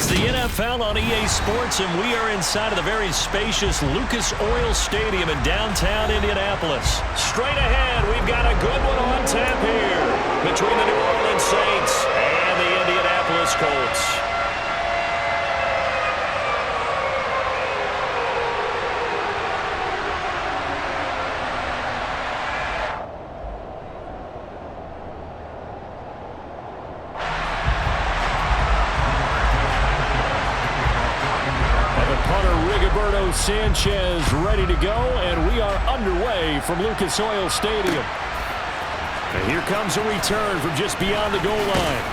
It's the NFL on EA Sports, and we are inside of the very spacious Lucas Oil Stadium in downtown Indianapolis. Straight ahead, we've got a good one on tap here between the New Orleans Saints and the Indianapolis Colts. Sanchez ready to go, and we are underway from Lucas Oil Stadium. And here comes a return from just beyond the goal line.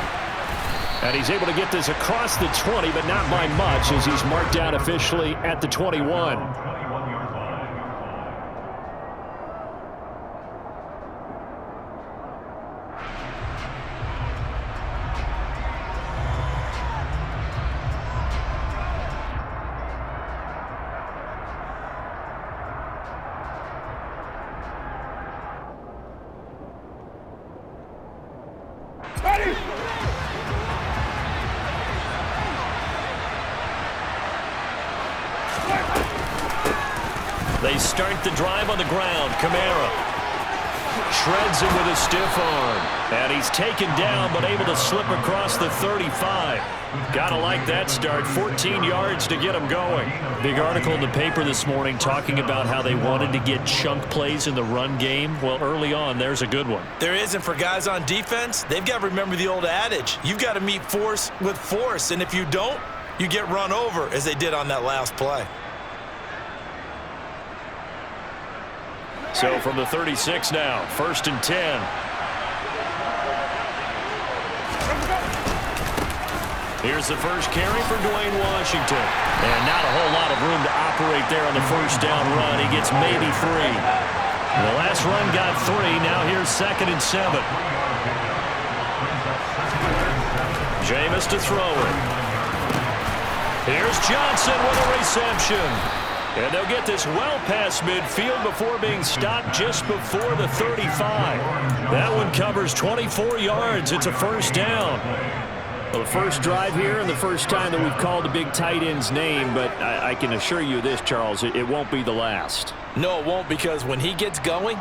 And he's able to get this across the 20, but not by much, as he's marked down officially at the 21. They start the drive on the ground. Kamara shreds him with a stiff arm. And he's taken down, but able to slip across the 35. Gotta like that start. 14 yards to get him going. Big article in the paper this morning talking about how they wanted to get chunk plays in the run game. Well, early on, there's a good one. There isn't for guys on defense. They've got to remember the old adage. You've got to meet force with force, and if you don't, you get run over, as they did on that last play. So from the 36 now, 1st and 10. Here's the first carry for Dwayne Washington. And not a whole lot of room to operate there on the first down run. He gets maybe 3. The last run got 3. Now here's 2nd and 7. Jameis to throw it. Here's Johnson with a reception. And they'll get this well past midfield before being stopped just before the 35. That one covers 24 yards. It's a first down. Well, the first drive here and the first time that we've called a big tight end's name, but I can assure you this, Charles, it won't be the last. No, it won't, because when he gets going,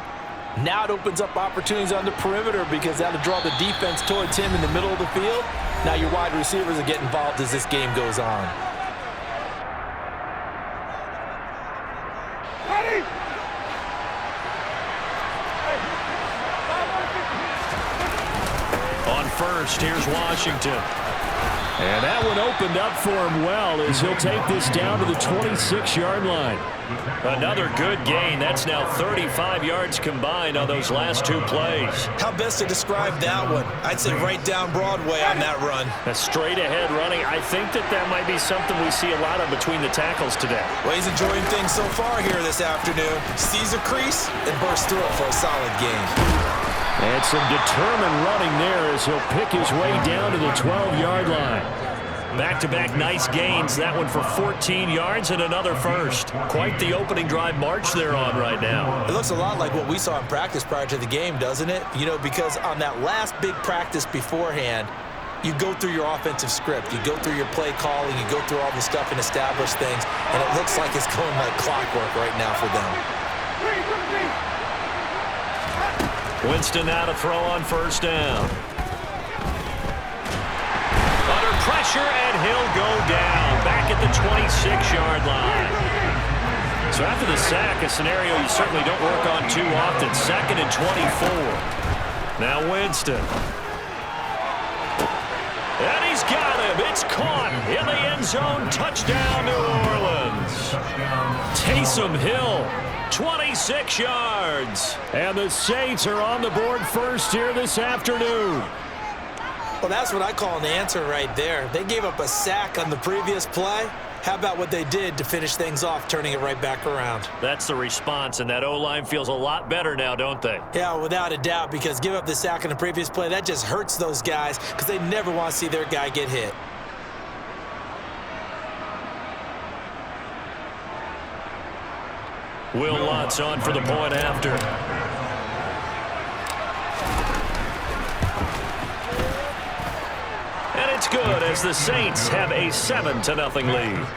now it opens up opportunities on the perimeter, because that'll draw the defense towards him in the middle of the field. Now your wide receivers will get involved as this game goes on. First, here's Washington. And that one opened up for him well, as he'll take this down to the 26-yard line. Another good gain. That's now 35 yards combined on those last 2 plays. How best to describe that one? I'd say right down Broadway on that run. A straight-ahead running. I think that might be something we see a lot of between the tackles today. Well, he's enjoying things so far here this afternoon. Sees a crease and bursts through it for a solid gain. And some determined running there as he'll pick his way down to the 12-yard line. Back-to-back nice gains. That one for 14 yards and another first. Quite the opening drive march they're on right now. It looks a lot like what we saw in practice prior to the game, doesn't it? You know, because on that last big practice beforehand, you go through your offensive script. You go through your play calling. You go through all the stuff and establish things. And it looks like it's going like clockwork right now for them. Winston now to throw on first down. Under pressure, and he'll go down back at the 26-yard line. So after the sack, a scenario you certainly don't work on too often. 2nd and 24. Now Winston. And he's got him. It's caught in the end zone. Touchdown, New Orleans. Taysom Hill. 26 yards. And the Saints are on the board first here this afternoon. Well, that's what I call an answer right there. They gave up a sack on the previous play. How about what they did to finish things off, turning it right back around? That's the response, and that O-line feels a lot better now, don't they? Yeah, without a doubt, because give up the sack on the previous play, that just hurts those guys because they never want to see their guy get hit. Will Lutz on for the point after. And it's it's good as the Saints have a 7-0 lead.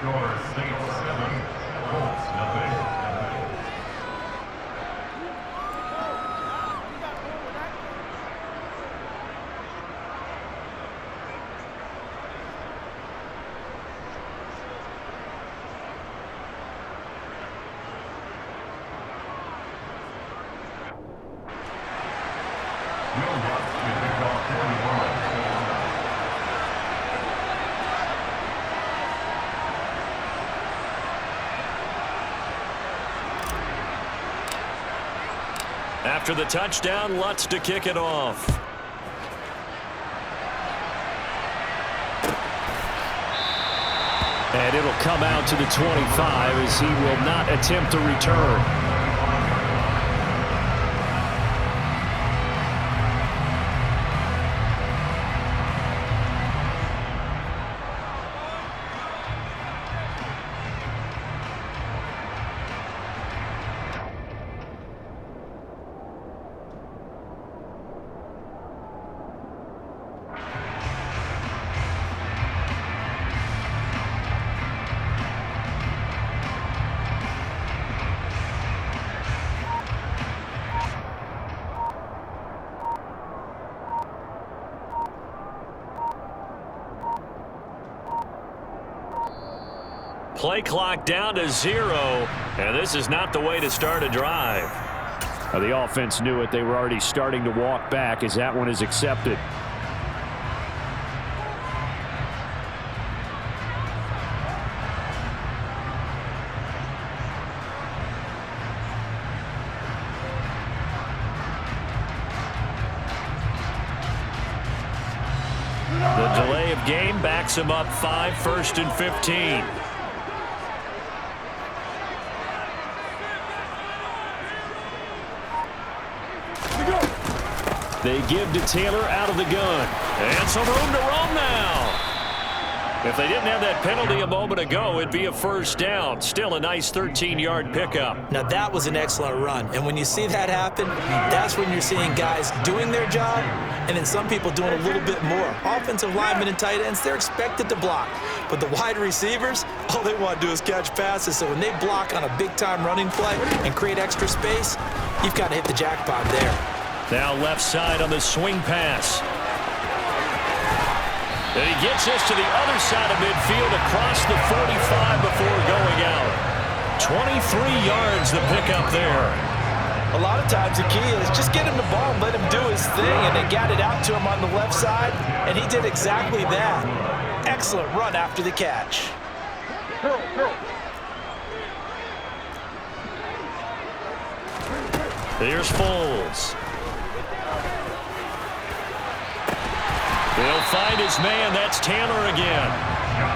After the touchdown, Lutz to kick it off. And it'll come out to the 25 as he will not attempt to return. Play clock down to 0, and this is not the way to start a drive. The offense knew it. They were already starting to walk back as that one is accepted. The delay of game backs him up 5, 1st and 15. They give to Taylor out of the gun. And some room to roam now. If they didn't have that penalty a moment ago, it'd be a first down. Still a nice 13-yard pickup. Now, that was an excellent run. And when you see that happen, that's when you're seeing guys doing their job and then some people doing a little bit more. Offensive linemen and tight ends, they're expected to block. But the wide receivers, all they want to do is catch passes. So when they block on a big-time running play and create extra space, you've got to hit the jackpot there. Now left side on the swing pass. And he gets this to the other side of midfield across the 45 before going out. 23 yards the pickup there. A lot of times the key is just get him the ball and let him do his thing, and they got it out to him on the left side, and he did exactly that. Excellent run after the catch. Here's Foles. They'll find his man. That's Taylor again.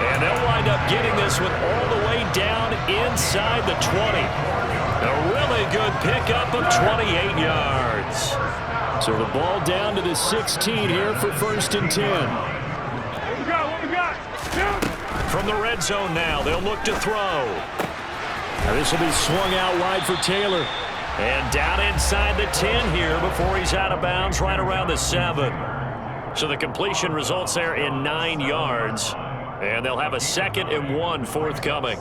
And they'll wind up getting this one all the way down inside the 20. A really good pickup of 28 yards. So the ball down to the 16 here for 1st and 10. What we got? From the red zone now, they'll look to throw. This will be swung out wide for Taylor. And down inside the 10 here before he's out of bounds right around the 7. So the completion results there in 9 yards. And they'll have a 2nd and 1 forthcoming.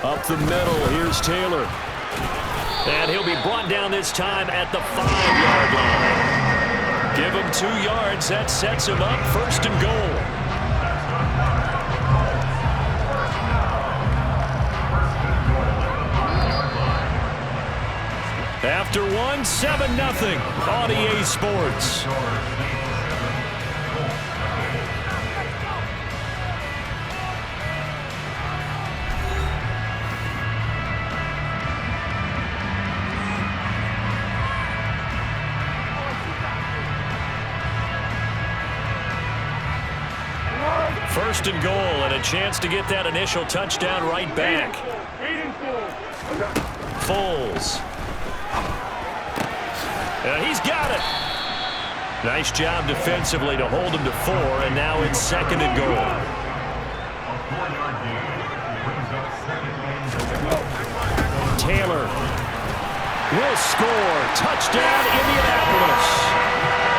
Up the middle, here's Taylor. And he'll be brought down this time at the 5-yard line. Give him 2 yards. That sets him up 1st and goal. After one, 7-0 on EA Sports. First and goal, and a chance to get that initial touchdown right back. Foles. He's got it. Nice job defensively to hold him to 4, and now it's second and goal. Taylor will score. Touchdown, Indianapolis.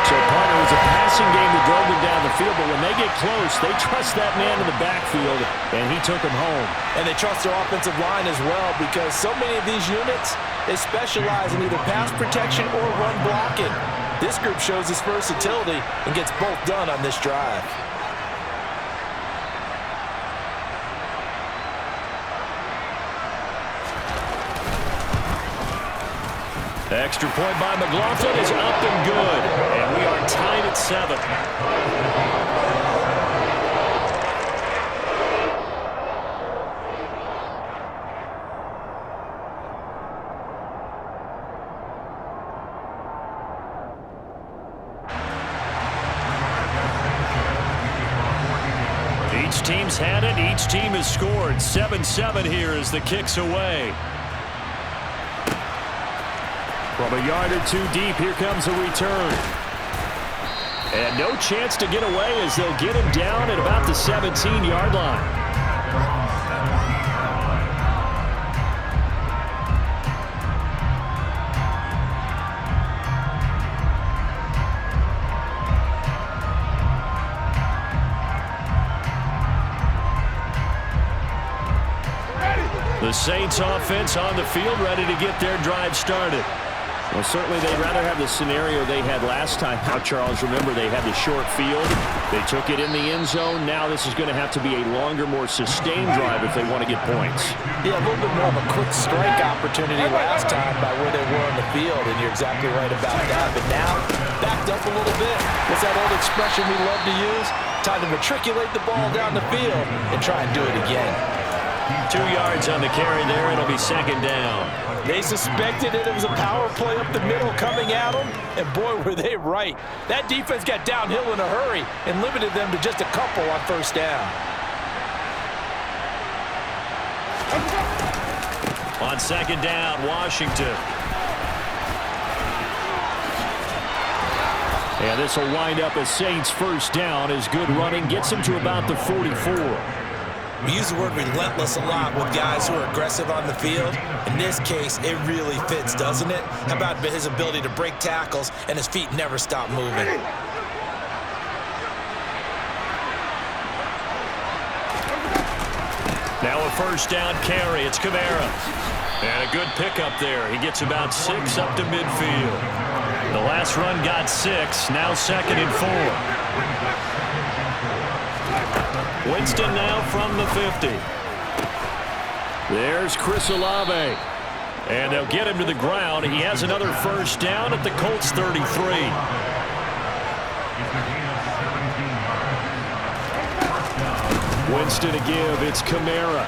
So, partner, it was a passing game that drove them down the field, but when they get close, they trust that man in the backfield, and he took them home. And they trust their offensive line as well, because so many of these units, they specialize in either pass protection or run blocking. This group shows its versatility and gets both done on this drive. The extra point by McLaughlin is up and good, and we are tied at 7. Each team's had it. Each team has scored. 7-7 here as the kick's away. From a yard or two deep, here comes a return. And no chance to get away as they'll get him down at about the 17-yard line. The Saints offense on the field, ready to get their drive started. Well, certainly they'd rather have the scenario they had last time out, Charles. Remember, they had the short field. They took it in the end zone. Now this is going to have to be a longer, more sustained drive if they want to get points. Yeah, a little bit more of a quick strike opportunity last time by where they were on the field, and you're exactly right about that. But now, backed up a little bit. What's that old expression we love to use? Time to matriculate the ball down the field and try and do it again. 2 yards on the carry there. It'll be second down. They suspected it was a power play up the middle coming at them, and boy, were they right. That defense got downhill in a hurry and limited them to just a couple on first down. On second down, Washington. And this will wind up as Saints first down as good running gets them to about the 44. We use the word relentless a lot with guys who are aggressive on the field. In this case, it really fits, doesn't it? How about his ability to break tackles and his feet never stop moving? Now a first down carry. It's Kamara. And a good pickup there. He gets about 6 up to midfield. The last run got 6. Now second and 4. Winston now from the 50. There's Chris Olave. And they'll get him to the ground. He has another first down at the Colts 33. Winston to give. It's Kamara.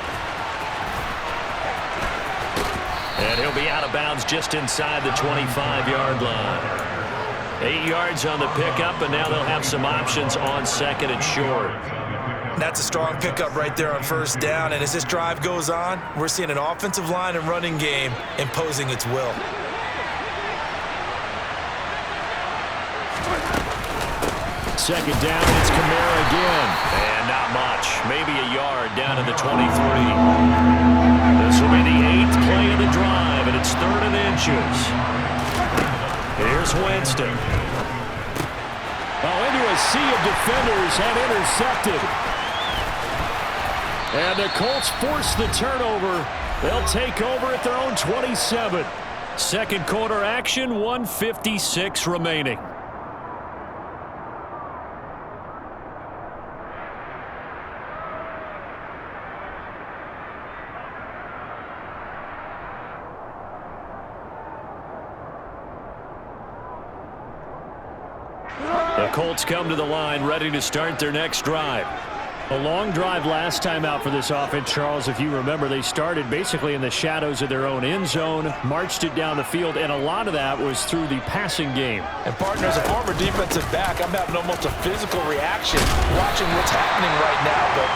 And he'll be out of bounds just inside the 25-yard line. 8 yards on the pickup, and now they'll have some options on second and short. That's a strong pickup right there on first down, and as this drive goes on, we're seeing an offensive line and running game imposing its will. Second down, it's Kamara again. And not much, maybe a yard down to the 23. This will be the 8th play of the drive, and it's 3rd and inches. Here's Winston. Oh, into a sea of defenders and intercepted. And the Colts force the turnover. They'll take over at their own 27. Second quarter action, 1:56 remaining. The Colts come to the line ready to start their next drive. A long drive last time out for this offense, Charles. If you remember, they started basically in the shadows of their own end zone, marched it down the field, and a lot of that was through the passing game. And partner, as a former defensive back, I'm having almost a physical reaction watching what's happening right now. But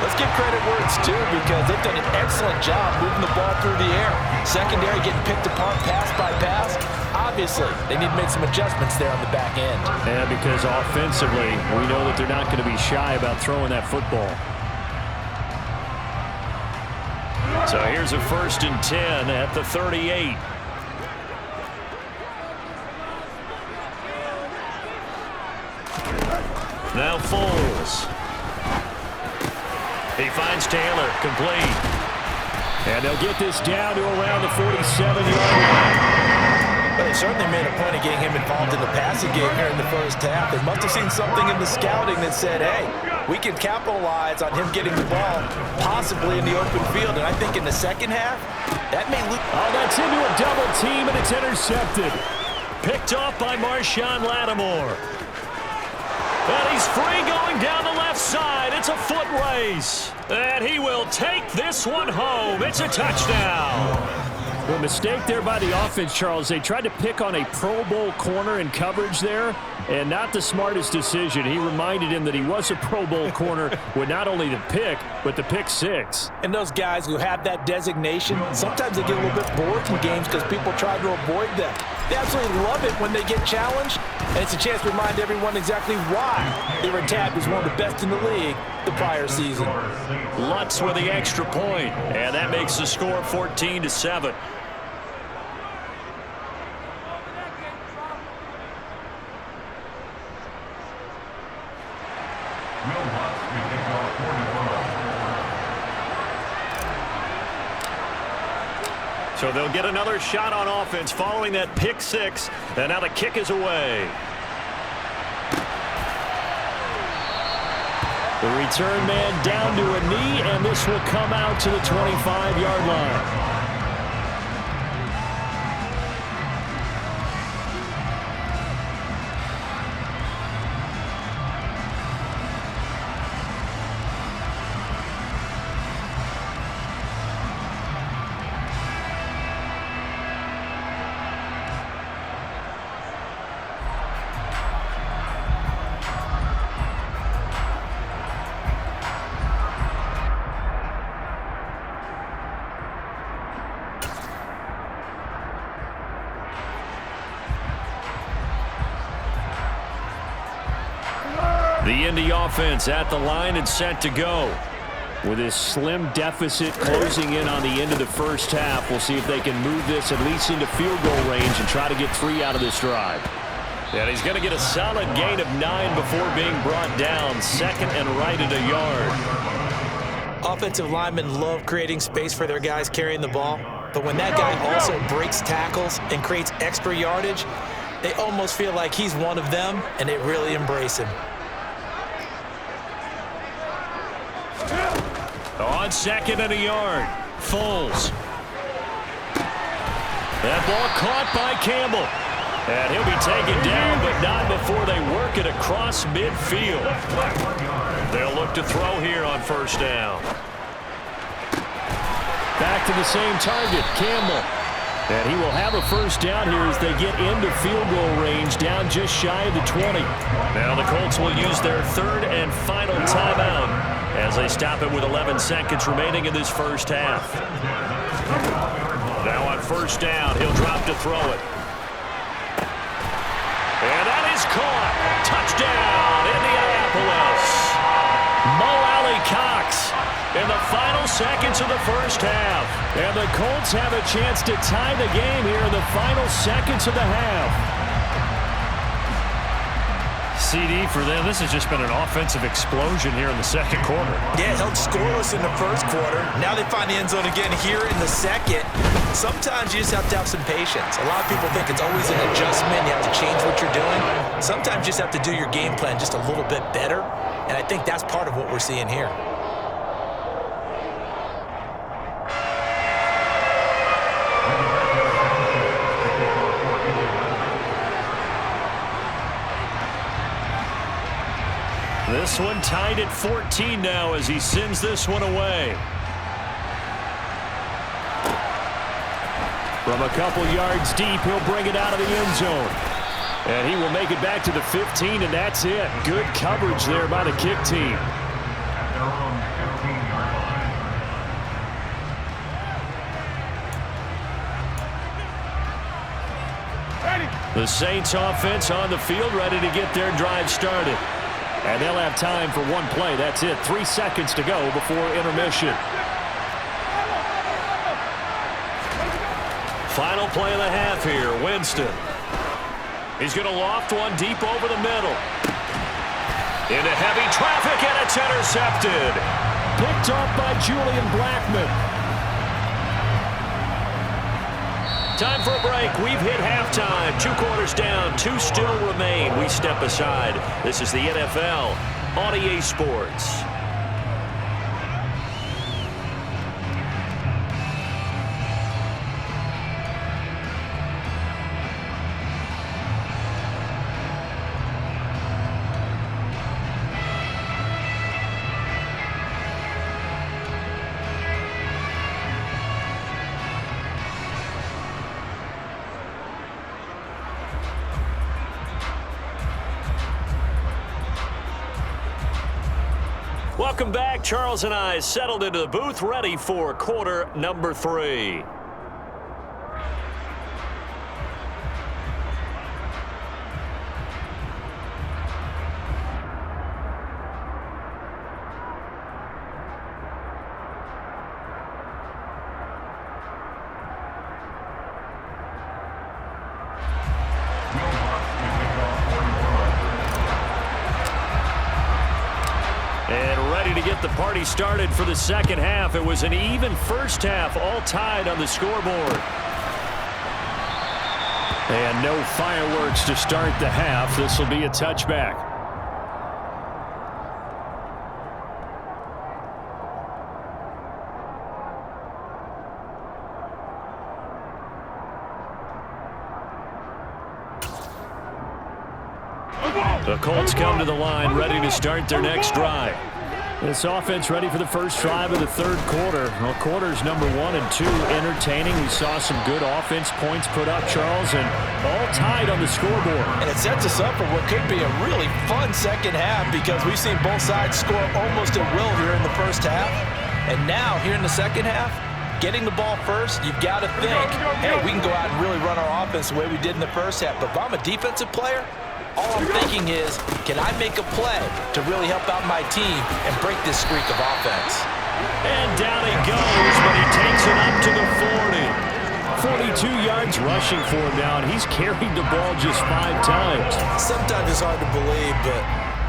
let's give credit where it's due because they've done an excellent job moving the ball through the air. Secondary getting picked apart pass by pass. Obviously, they need to make some adjustments there on the back end. Yeah, because offensively, we know that they're not going to be shy about throwing that football. So here's a 1st and 10 at the 38. Now Foles. He finds Taylor, complete. And they'll get this down to around the 47-yard line. But they certainly made a point of getting him involved in the passing game here in the first half. They must have seen something in the scouting that said, hey, we can capitalize on him getting the ball possibly in the open field. And I think in the second half, that may look... Oh, that's into a double team, and it's intercepted. Picked off by Marshawn Lattimore. And he's free going down the left side. It's a foot race. And he will take this one home. It's a touchdown. Well, mistake there by the offense, Charles. They tried to pick on a Pro Bowl corner in coverage there, and not the smartest decision. He reminded him that he was a Pro Bowl corner with not only the pick, but the pick six. And those guys who have that designation, sometimes they get a little bit bored in games because people try to avoid them. They absolutely love it when they get challenged, and it's a chance to remind everyone exactly why they were tagged as one of the best in the league the prior season. Lutz with the extra point, and that makes the score 14-7. So they'll get another shot on offense following that pick six, and now the kick is away. The return man down to a knee, and this will come out to the 25-yard line. The Indy offense at the line and set to go. With this slim deficit closing in on the end of the first half, we'll see if they can move this at least into field goal range and try to get 3 out of this drive. And he's going to get a solid gain of 9 before being brought down. 2nd and right at a yard. Offensive linemen love creating space for their guys carrying the ball, but when that guy also breaks tackles and creates extra yardage, they almost feel like he's one of them, and they really embrace him. On 2nd and a yard, Foles. That ball caught by Campbell. And he'll be taken down, but not before they work it across midfield. They'll look to throw here on 1st down. Back to the same target, Campbell. And he will have a 1st down here as they get into field goal range, down just shy of the 20. Now the Colts will use their 3rd and final timeout as they stop it with 11 seconds remaining in this first half. Now on 1st down, he'll drop to throw it. And that is caught. Touchdown, Indianapolis. Mo Alley-Cox in the final seconds of the first half. And the Colts have a chance to tie the game here in the final seconds of the half. CD for them, this has just been an offensive explosion here in the 2nd quarter. Yeah, held scoreless in the 1st quarter. Now they find the end zone again here in the 2nd. Sometimes you just have to have some patience. A lot of people think it's always an adjustment. You have to change what you're doing. Sometimes you just have to do your game plan just a little bit better, and I think that's part of what we're seeing here. This This one tied at 14 now as he sends this one away. From a couple yards deep, he'll bring it out of the end zone. And he will make it back to the 15, and that's it. Good coverage there by the kick team. The Saints offense on the field, ready to get their drive started. And they'll have time for one play. That's it. 3 seconds to go before intermission. Final play of the half here, Winston. He's going to loft one deep over the middle. Into heavy traffic, and it's intercepted. Picked off by Julian Blackmon. Time for a break. We've hit halftime. 2 quarters down, 2 still remain. We step aside. This is the NFL on EA Sports. Welcome back. Charles and I settled into the booth, ready for quarter number 3. To get the party started for the second half. It was an even first half, all tied on the scoreboard. And no fireworks to start the half. This will be a touchback. The Colts come to the line, ready to start their next drive. This offense ready for the first drive of the third quarter. Well, quarters number 1 and 2 entertaining. We saw some good offense points put up, Charles, and all tied on the scoreboard. And it sets us up for what could be a really fun second half because we've seen both sides score almost at will here in the first half. And now, here in the second half, getting the ball first, you've got to think, hey, we can go out and really run our offense the way we did in the first half. But if I'm a defensive player, all I'm thinking is, can I make a play to really help out my team and break this streak of offense? And down he goes, but he takes it up to the 40. 42 yards rushing for him now, and he's carried the ball just 5 times. Sometimes it's hard to believe, but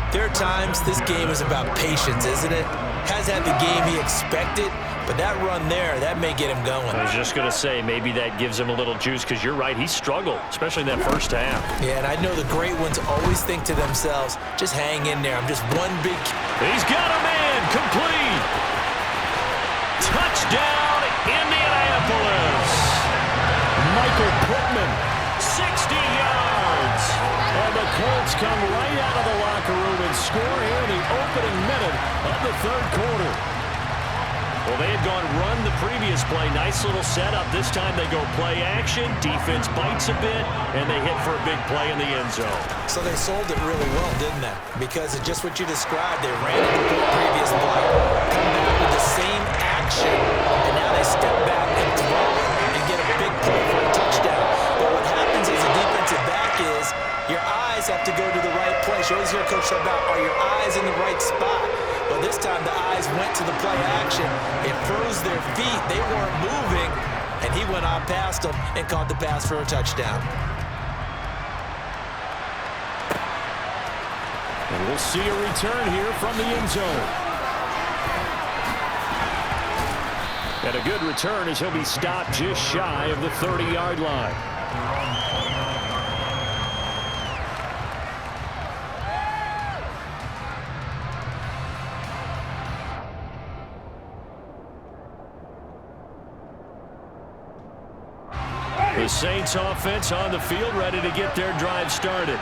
there are times this game is about patience, isn't it? Has had the game he expected, but that run there, that may get him going. I was just going to say, maybe that gives him a little juice because you're right, he struggled, especially in that first half. Yeah, and I know the great ones always think to themselves, just hang in there. I'm just one big... He's got a man, complete. Touchdown, Indianapolis. Michael Pittman. 60 yards. And the Colts come right out of the locker room and score here in the opening minute of the third quarter. Well, they had gone run the previous play. Nice little setup. This time they go play action. Defense bites a bit, and they hit for a big play in the end zone. So they sold it really well, didn't they? Because of just what you described. They ran it the previous play, come back with the same action, and now they step back and throw and get a big play for a touchdown. But what happens as a defensive back is your eyes have to go to the right place. You always hear Coach say about, are your eyes in the right spot? Well, this time the eyes went to the play action. It froze their feet. They weren't moving, and he went on past them and caught the pass for a touchdown. And we'll see a return here from the end zone. And a good return as he'll be stopped just shy of the 30-yard line. The Saints offense on the field, ready to get their drive started.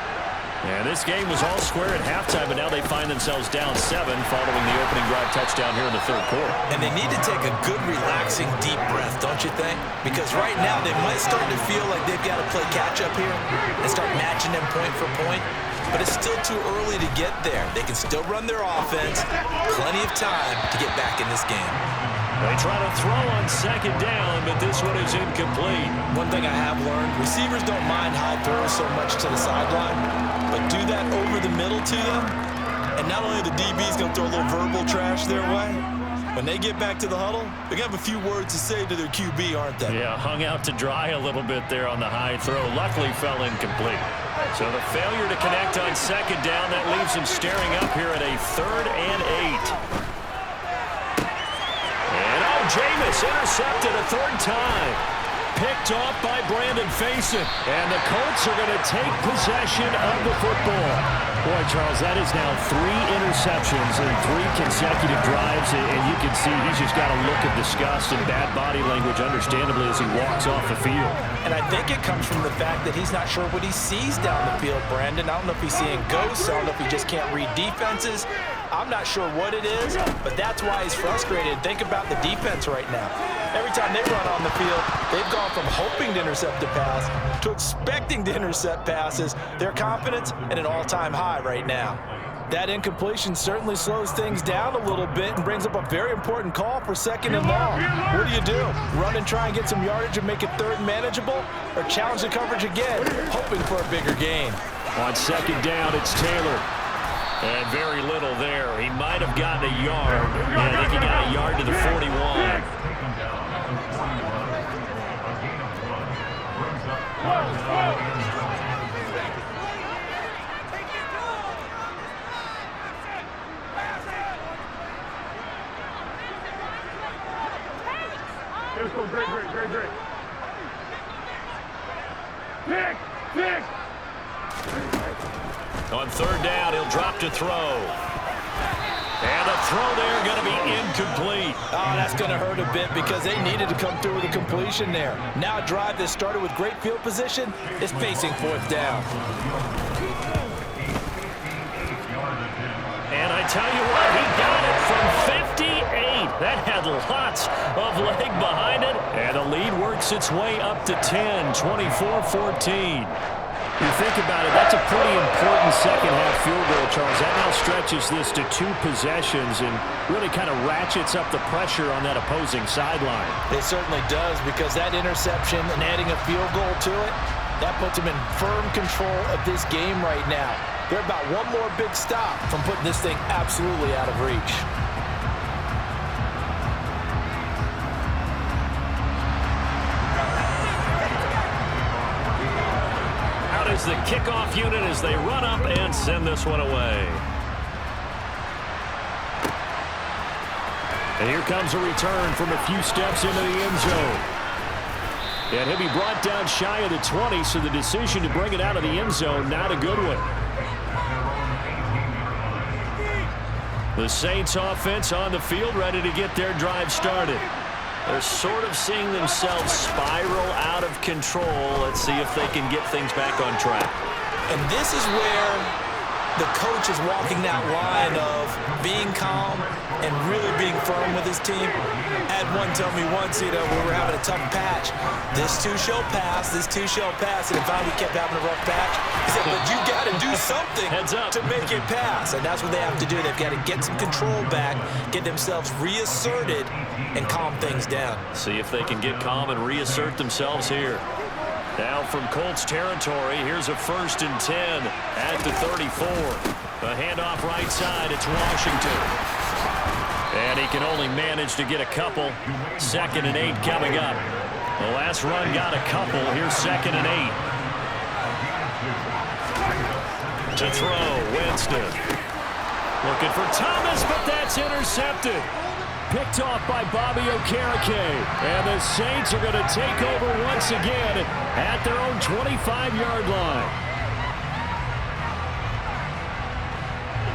And this game was all square at halftime, but now they find themselves down 7 following the opening drive touchdown here in the third quarter. And they need to take a good, relaxing, deep breath, don't you think? Because right now they might start to feel like they've got to play catch-up here and start matching them point for point. But it's still too early to get there. They can still run their offense. Plenty of time to get back in this game. They try to throw on second down, but this one is incomplete. One thing I have learned, receivers don't mind how it throws so much to the sideline, but do that over the middle to them, and not only the DB's going to throw a little verbal trash their way, when they get back to the huddle, they're going to have a few words to say to their QB, aren't they? Yeah, hung out to dry a little bit there on the high throw. Luckily fell incomplete. So the failure to connect on second down, that leaves him staring up here at a 3rd and 8. Jameis intercepted a 3rd time. Picked off by Brandon Faison. And the Colts are going to take possession of the football. Boy, Charles, that is now 3 interceptions in 3 consecutive drives. And you can see he's just got a look of disgust and bad body language, understandably, as he walks off the field. And I think it comes from the fact that he's not sure what he sees down the field, Brandon. I don't know if he's seeing ghosts. I don't know if he just can't read defenses. I'm not sure what it is, but that's why he's frustrated. Think about the defense right now. Every time they run on the field, they've gone from hoping to intercept a pass to expecting to intercept passes. Their confidence at an all-time high right now. That incompletion certainly slows things down a little bit and brings up a very important call for 2nd and long. What do? Run and try and get some yardage and make it 3rd and manageable? Or challenge the coverage again, hoping for a bigger gain? On second down, it's Taylor. And very little there. He might have gotten a yard. Yeah, I think he got a yard to the 41. Let's go, great. Pick! On 3rd down, he'll drop to throw. And the throw there going to be incomplete. Oh, that's going to hurt a bit because they needed to come through with a completion there. Now a drive that started with great field position is facing 4th down. And I tell you what, he got it from 58. That had lots of leg behind it. And the lead works its way up to 10, 24-14. You think about it, that's a pretty important second-half field goal, Charles. That now stretches this to 2 possessions and really kind of ratchets up the pressure on that opposing sideline. It certainly does, because that interception and adding a field goal to it, that puts them in firm control of this game right now. They're about one more big stop from putting this thing absolutely out of reach. Is the kickoff unit as they run up and send this one away. And here comes a return from a few steps into the end zone. And he'll be brought down shy of the 20, so the decision to bring it out of the end zone, not a good one. The Saints offense on the field, ready to get their drive started. They're sort of seeing themselves spiral out of control. Let's see if they can get things back on track. And this is where the coach is walking that line of being calm and really being firm with his team. Had one tell me once, we were having a tough patch. This too shall pass, this too shall pass. And finally we kept having a rough patch. He said, but you got to do something to make it pass. And that's what they have to do. They've got to get some control back, get themselves reasserted, and calm things down. See if they can get calm and reassert themselves here. Now from Colts territory, here's a 1st and 10 at the 34. A handoff right side, it's Washington. And he can only manage to get a couple. 2nd and 8 coming up. The last run got a couple. Here's 2nd and 8. To throw, Winston. Looking for Thomas, but that's intercepted. Picked off by Bobby Okereke. And the Saints are going to take over once again at their own 25-yard line.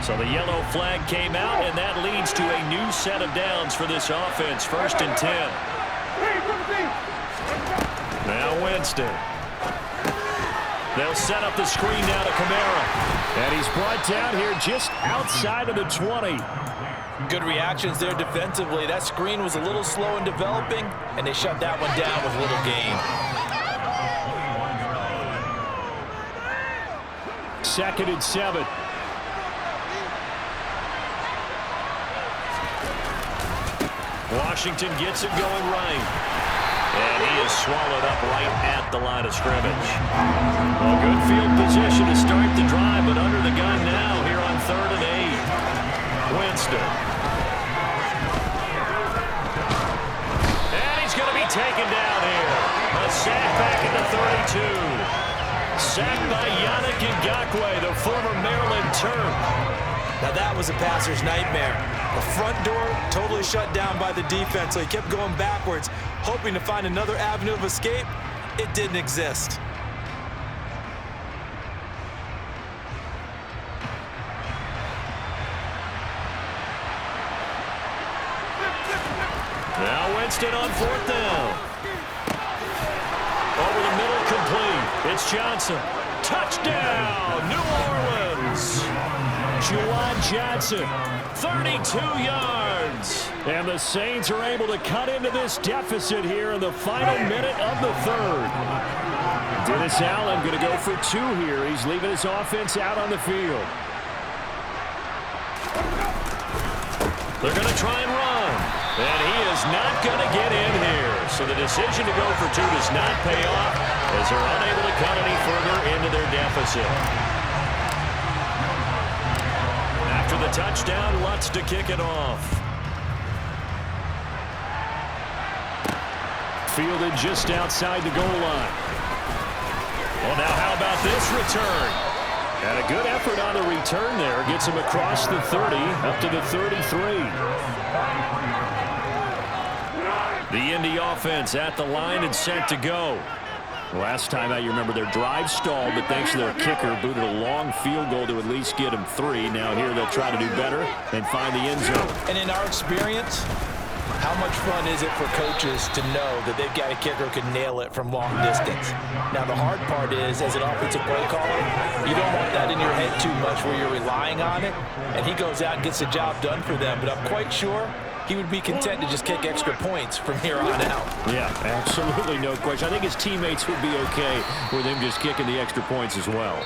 So the yellow flag came out, and that leads to a new set of downs for this offense. 1st and 10. Now Winston. They'll set up the screen now to Kamara. And he's brought down here just outside of the 20. Good reactions there defensively. That screen was a little slow in developing, and they shut that one down with little gain. Second and 7. Washington gets it going right. And he is swallowed up right at the line of scrimmage. A good field position to start the drive, but under the gun now here on 3rd and 8. Winston. And he's going to be taken down here. A sack back at the 32. Sacked by Yannick Ngakoue, the former Maryland Terp. Now that was a passer's nightmare. The front door totally shut down by the defense, so he kept going backwards, hoping to find another avenue of escape. It didn't exist. Now Winston on 4th down. Over the middle, complete. It's Johnson. Touchdown, New Orleans. Juwan Johnson, 32 yards. And the Saints are able to cut into this deficit here in the final minute of the 3rd. Dennis Allen going to go for 2 here. He's leaving his offense out on the field. They're going to try and run. And he is not going to get in here. So the decision to go for 2 does not pay off as they're unable to cut any further into their deficit. After the touchdown, Lutz to kick it off. Fielded just outside the goal line. Well, now how about this return? And a good effort on the return there. Gets him across the 30 up to the 33. The Indy offense at the line and set to go. Last time out, you remember their drive stalled, but thanks to their kicker, booted a long field goal to at least get them 3. Now here they'll try to do better and find the end zone. And in our experience, how much fun is it for coaches to know that they've got a kicker who can nail it from long distance? Now, the hard part is, as an offensive play caller, you don't want that in your head too much where you're relying on it, and he goes out and gets the job done for them. But I'm quite sure he would be content to just kick extra points from here on out. Yeah, absolutely no question. I think his teammates would be okay with him just kicking the extra points as well.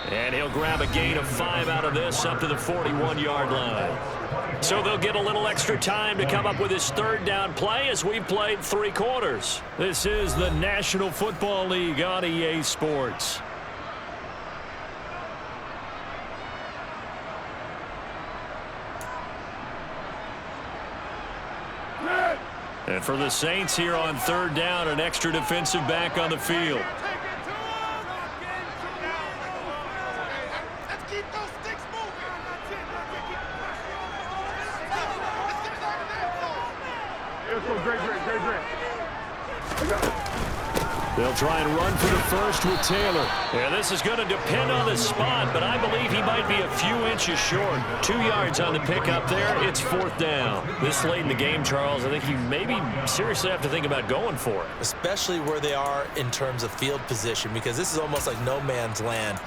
And he'll grab a gain of 5 out of this up to the 41-yard line. So they'll get a little extra time to come up with his 3rd down play as we've played 3 quarters. This is the National Football League on EA Sports. And for the Saints here on 3rd down, an extra defensive back on the field. They'll try and run for the first with Taylor. Yeah, this is going to depend on the spot, but I believe he might be a few inches short. 2 yards on the pickup there. It's 4th down. This late in the game, Charles, I think you maybe seriously have to think about going for it. Especially where they are in terms of field position, because this is almost like no man's land.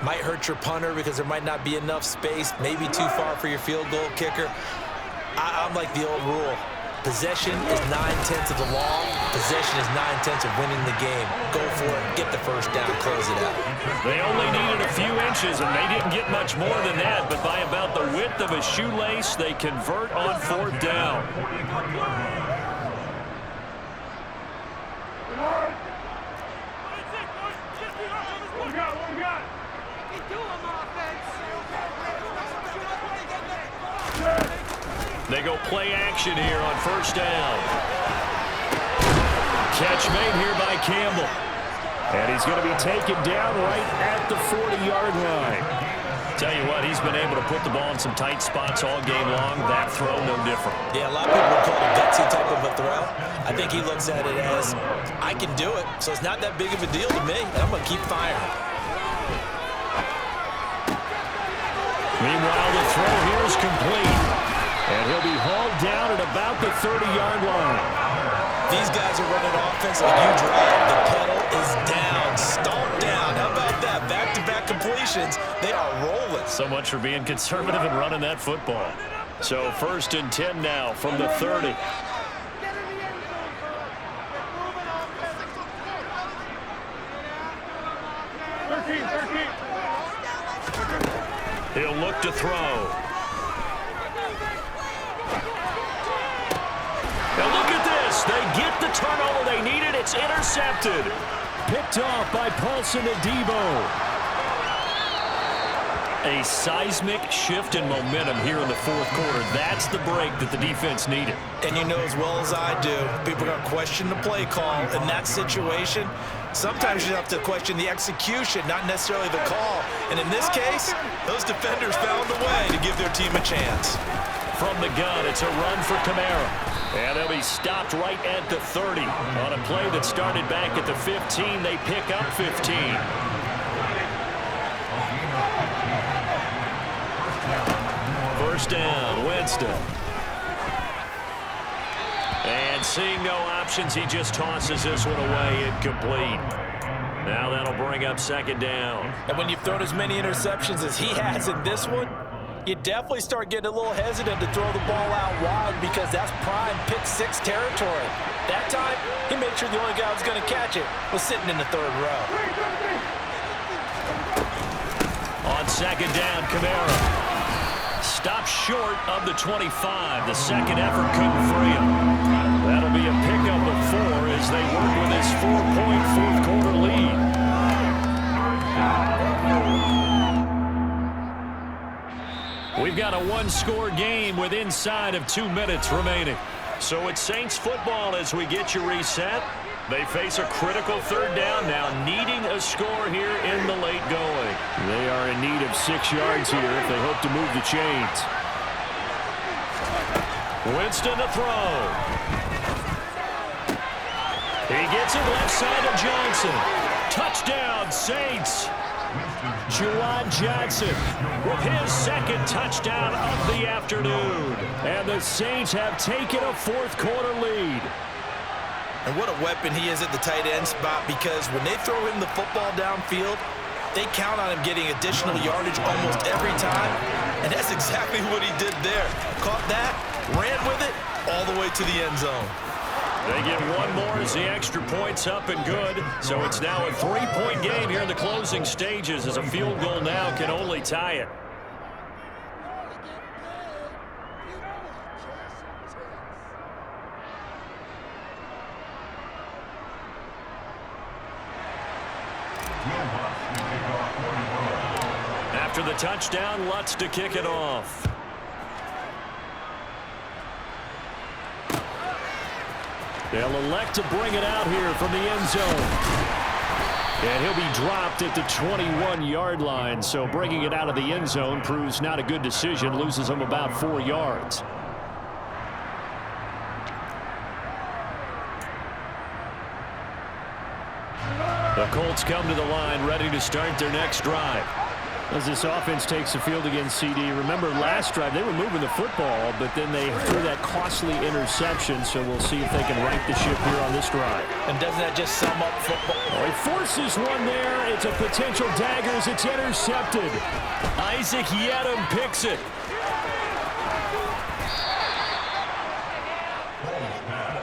Might hurt your punter because there might not be enough space, maybe too far for your field goal kicker. I'm like the old rule. Possession is 9/10 of the law. Possession is 9/10 of winning the game. Go for it. Get the first down. Close it out. They only needed a few inches, and they didn't get much more than that. But by about the width of a shoelace, they convert on 4th down. They go play action here on 1st down. Catch made here by Campbell. And he's going to be taken down right at the 40-yard line. Tell you what, he's been able to put the ball in some tight spots all game long. That throw, no different. Yeah, a lot of people would call it a gutsy type of a throw. I think he looks at it as, I can do it, so it's not that big of a deal to me, and I'm going to keep firing. Meanwhile, the throw here is complete. And he'll be hauled down at about the 30-yard line. These guys are running offense like you drive. The pedal is down, stomped down. How about formations, they are rolling. So much for being conservative and running that football. So 1st and 10 now from the 30. He'll look to throw. Now look at this. They get the turnover they needed. It's intercepted. Picked off by Paulson Adebo. A seismic shift in momentum here in the 4th quarter. That's the break that the defense needed. And you know as well as I do, people are going to question the play call in that situation. Sometimes you have to question the execution, not necessarily the call. And in this case, those defenders found a way to give their team a chance. From the gun, it's a run for Kamara. And they'll be stopped right at the 30. On a play that started back at the 15, they pick up 15. First down, Winston. And seeing no options, he just tosses this one away incomplete. Now that'll bring up 2nd down. And when you've thrown as many interceptions as he has in this one, you definitely start getting a little hesitant to throw the ball out wide because that's prime pick-6 territory. That time, he made sure the only guy who was going to catch it was sitting in the 3rd row. On 2nd down, Kamara. Stopped short of the 25. The second effort couldn't free him. That'll be a pickup of 4 as they work with this 4-point 4th quarter lead. We've got a 1-score game with inside of 2 minutes remaining. So it's Saints football as we get you reset. They face a critical 3rd down now, needing a score here in the late going. They are in need of 6 yards here if they hope to move the chains. Winston to throw. He gets it left side of Johnson. Touchdown, Saints. Juwan Johnson with his 2nd touchdown of the afternoon. And the Saints have taken a 4th quarter lead. And what a weapon he is at the tight end spot, because when they throw him the football downfield, they count on him getting additional yardage almost every time. And that's exactly what he did there. Caught that, ran with it, all the way to the end zone. They get one more as the extra point's up and good. So it's now a 3-point game here in the closing stages, as a field goal now can only tie it. After the touchdown, Lutz to kick it off. They'll elect to bring it out here from the end zone. And he'll be dropped at the 21-yard line, so bringing it out of the end zone proves not a good decision, loses him about 4 yards. The Colts come to the line, ready to start their next drive. As this offense takes the field against CD, remember last drive they were moving the football, but then they threw that costly interception, so we'll see if they can right the ship here on this drive. And doesn't that just sum up football? Oh, he forces one there. It's a potential dagger as it's intercepted. Isaac Yedem picks it.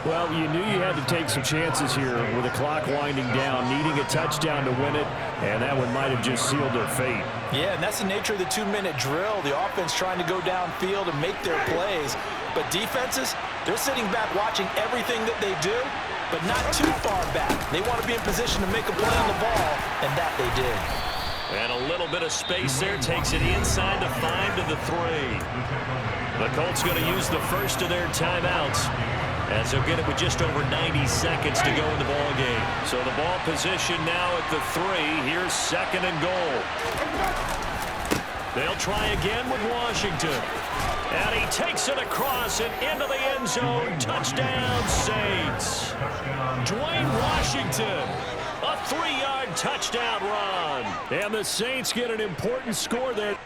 Well, you knew you had to take some chances here with the clock winding down, needing a touchdown to win it, and that one might have just sealed their fate. Yeah, and that's the nature of the 2-minute drill. The offense trying to go downfield and make their plays. But defenses, they're sitting back watching everything that they do, but not too far back. They want to be in position to make a play on the ball, and that they did. And a little bit of space there takes it inside the 5 to the 3. The Colts going to use the first of their timeouts, as they'll get it with just over 90 seconds to go in the ball game. So the ball position now at the 3. Here's 2nd and goal. They'll try again with Washington. And he takes it across and into the end zone. Touchdown, Saints. Dwayne Washington, a 3-yard touchdown run. And the Saints get an important score there.